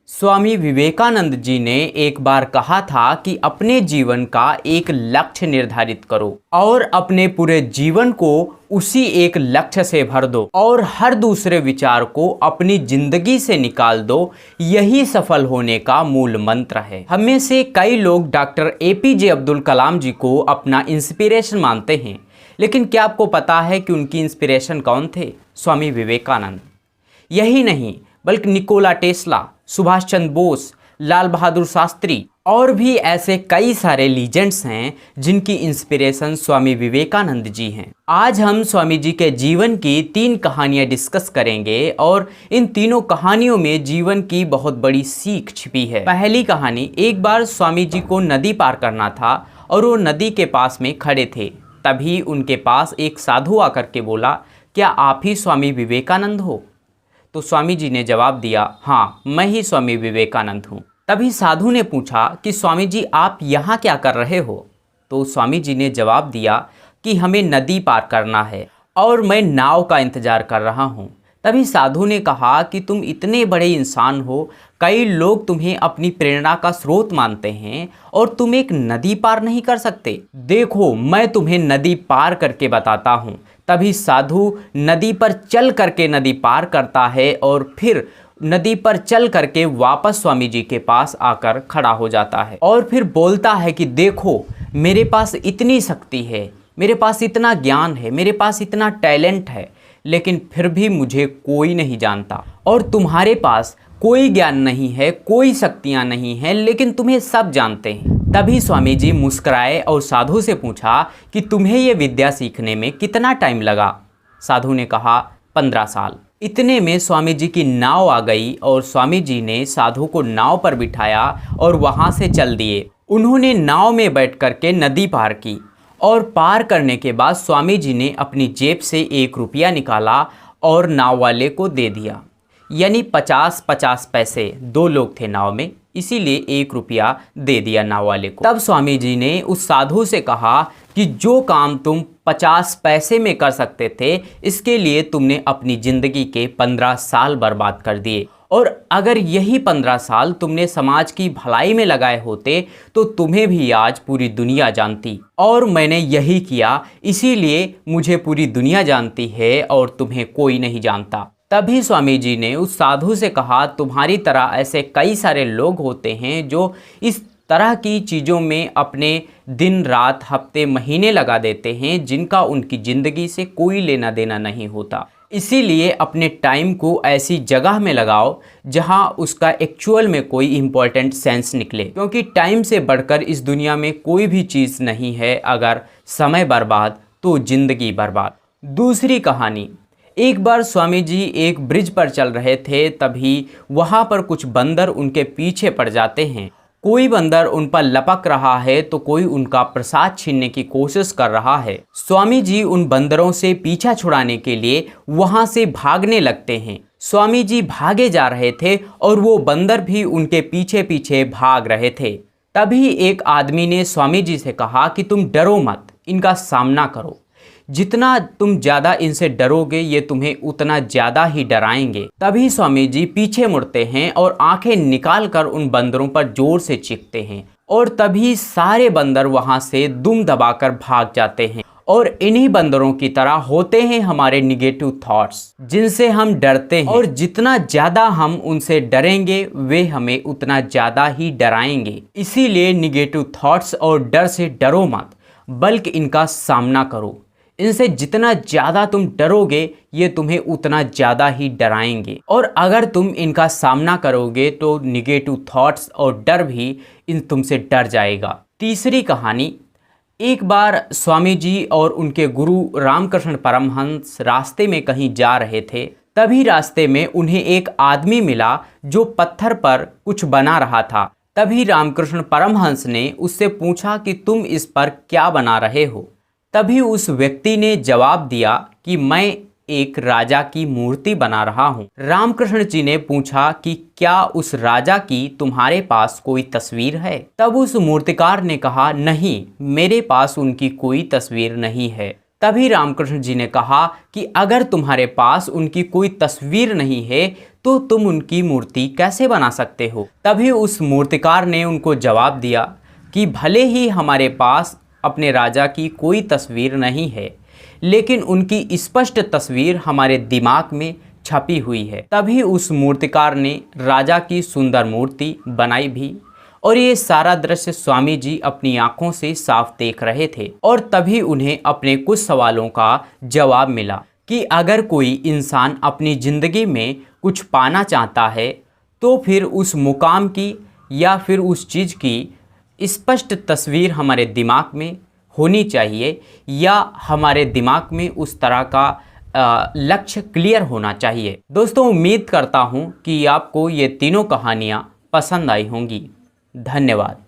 स्वामी विवेकानंद जी ने एक बार कहा था कि अपने जीवन का एक लक्ष्य निर्धारित करो और अपने पूरे जीवन को उसी एक लक्ष्य से भर दो और हर दूसरे विचार को अपनी जिंदगी से निकाल दो। यही सफल होने का मूल मंत्र है। हम में से कई लोग डॉक्टर APJ अब्दुल कलाम जी को अपना इंस्पिरेशन मानते हैं, लेकिन क्या आपको पता है कि उनकी इंस्पिरेशन कौन थे? स्वामी विवेकानंद। यही नहीं बल्कि निकोला टेस्ला, सुभाष चंद्र बोस, लाल बहादुर शास्त्री और भी ऐसे कई सारे लीजेंड्स हैं जिनकी इंस्पिरेशन स्वामी विवेकानंद जी हैं। आज हम स्वामी जी के जीवन की 3 कहानियां डिस्कस करेंगे और इन तीनों कहानियों में जीवन की बहुत बड़ी सीख छिपी है। पहली कहानी, एक बार स्वामी जी को नदी पार करना था और वो नदी के पास में खड़े थे। तभी उनके पास एक साधु आकर के बोला, क्या आप ही स्वामी विवेकानंद हो? तो स्वामी जी ने जवाब दिया, हाँ मैं ही स्वामी विवेकानंद हूँ। तभी साधु ने पूछा कि स्वामी जी आप यहाँ क्या कर रहे हो? तो स्वामी जी ने जवाब दिया कि हमें नदी पार करना है और मैं नाव का इंतजार कर रहा हूँ। तभी साधु ने कहा कि तुम इतने बड़े इंसान हो, कई लोग तुम्हें अपनी प्रेरणा का स्रोत मानते हैं और तुम एक नदी पार नहीं कर सकते। देखो मैं तुम्हें नदी पार करके बताता हूँ। तभी साधु नदी पर चल करके नदी पार करता है और फिर नदी पर चल करके वापस स्वामी जी के पास आकर खड़ा हो जाता है और फिर बोलता है कि देखो मेरे पास इतनी शक्ति है, मेरे पास इतना ज्ञान है, मेरे पास इतना टैलेंट है, लेकिन फिर भी मुझे कोई नहीं जानता और तुम्हारे पास कोई ज्ञान नहीं है, कोई शक्तियाँ नहीं हैं, लेकिन तुम्हें सब जानते हैं। तभी स्वामी जी मुस्कुराए और साधु से पूछा कि तुम्हें ये विद्या सीखने में कितना टाइम लगा? साधु ने कहा 15 साल। इतने में स्वामी जी की नाव आ गई और स्वामी जी ने साधु को नाव पर बिठाया और वहाँ से चल दिए। उन्होंने नाव में बैठ करके नदी पार की और पार करने के बाद स्वामी जी ने अपनी जेब से 1 रुपया निकाला और नाव वाले को दे दिया। यानी 50-50 पैसे, 2 लोग थे नाव में, इसीलिए 1 रुपया दे दिया नाव वाले को। तब स्वामी जी ने उस साधु से कहा कि जो काम तुम 50 पैसे में कर सकते थे, इसके लिए तुमने अपनी ज़िंदगी के 15 साल बर्बाद कर दिए और अगर यही 15 साल तुमने समाज की भलाई में लगाए होते तो तुम्हें भी आज पूरी दुनिया जानती और मैंने यही किया, इसीलिए मुझे पूरी दुनिया जानती है और तुम्हें कोई नहीं जानता। तभी स्वामी जी ने उस साधु से कहा, तुम्हारी तरह ऐसे कई सारे लोग होते हैं जो इस तरह की चीज़ों में अपने दिन रात हफ्ते महीने लगा देते हैं, जिनका उनकी ज़िंदगी से कोई लेना देना नहीं होता। इसीलिए अपने टाइम को ऐसी जगह में लगाओ जहां उसका एक्चुअल में कोई इम्पोर्टेंट सेंस निकले, क्योंकि टाइम से बढ़कर इस दुनिया में कोई भी चीज़ नहीं है। अगर समय बर्बाद तो ज़िंदगी बर्बाद। दूसरी कहानी, एक बार स्वामी जी एक ब्रिज पर चल रहे थे, तभी वहाँ पर कुछ बंदर उनके पीछे पड़ जाते हैं। कोई बंदर उन पर लपक रहा है तो कोई उनका प्रसाद छीनने की कोशिश कर रहा है। स्वामी जी उन बंदरों से पीछा छुड़ाने के लिए वहाँ से भागने लगते हैं। स्वामी जी भागे जा रहे थे और वो बंदर भी उनके पीछे पीछे भाग रहे थे। तभी एक आदमी ने स्वामी जी से कहा कि तुम डरो मत, इनका सामना करो। जितना तुम ज़्यादा इनसे डरोगे ये तुम्हें उतना ज़्यादा ही डराएंगे। तभी स्वामी जी पीछे मुड़ते हैं और आंखें निकाल कर उन बंदरों पर जोर से चीखते हैं और तभी सारे बंदर वहां से दुम दबाकर भाग जाते हैं। और इन्हीं बंदरों की तरह होते हैं हमारे निगेटिव थॉट्स, जिनसे हम डरते हैं और जितना ज़्यादा हम उनसे डरेंगे वे हमें उतना ज़्यादा ही डराएंगे। इसीलिए निगेटिव थॉट्स और डर से डरो मत, बल्कि इनका सामना करो। इनसे जितना ज़्यादा तुम डरोगे ये तुम्हें उतना ज़्यादा ही डराएंगे और अगर तुम इनका सामना करोगे तो निगेटिव थॉट्स और डर भी इन तुमसे डर जाएगा। तीसरी कहानी, एक बार स्वामी जी और उनके गुरु रामकृष्ण परमहंस रास्ते में कहीं जा रहे थे। तभी रास्ते में उन्हें एक आदमी मिला जो पत्थर पर कुछ बना रहा था। तभी रामकृष्ण परमहंस ने उससे पूछा कि तुम इस पर क्या बना रहे हो? तभी उस व्यक्ति ने जवाब दिया कि मैं एक राजा की मूर्ति बना रहा हूँ। रामकृष्ण जी ने पूछा कि क्या उस राजा की तुम्हारे पास कोई तस्वीर है? तब उस मूर्तिकार ने कहा, नहीं, मेरे पास उनकी कोई तस्वीर नहीं है। तभी रामकृष्ण जी ने कहा कि अगर तुम्हारे पास उनकी कोई तस्वीर नहीं है तो तुम उनकी मूर्ति कैसे बना सकते हो? तभी उस मूर्तिकार ने उनको जवाब दिया कि भले ही हमारे पास अपने राजा की कोई तस्वीर नहीं है, लेकिन उनकी स्पष्ट तस्वीर हमारे दिमाग में छपी हुई है। तभी उस मूर्तिकार ने राजा की सुंदर मूर्ति बनाई भी, और ये सारा दृश्य स्वामी जी अपनी आंखों से साफ देख रहे थे। और तभी उन्हें अपने कुछ सवालों का जवाब मिला कि अगर कोई इंसान अपनी ज़िंदगी में कुछ पाना चाहता है तो फिर उस मुकाम की या फिर उस चीज़ की स्पष्ट तस्वीर हमारे दिमाग में होनी चाहिए, या हमारे दिमाग में उस तरह का लक्ष्य क्लियर होना चाहिए। दोस्तों, उम्मीद करता हूँ कि आपको ये तीनों कहानियाँ पसंद आई होंगी। धन्यवाद।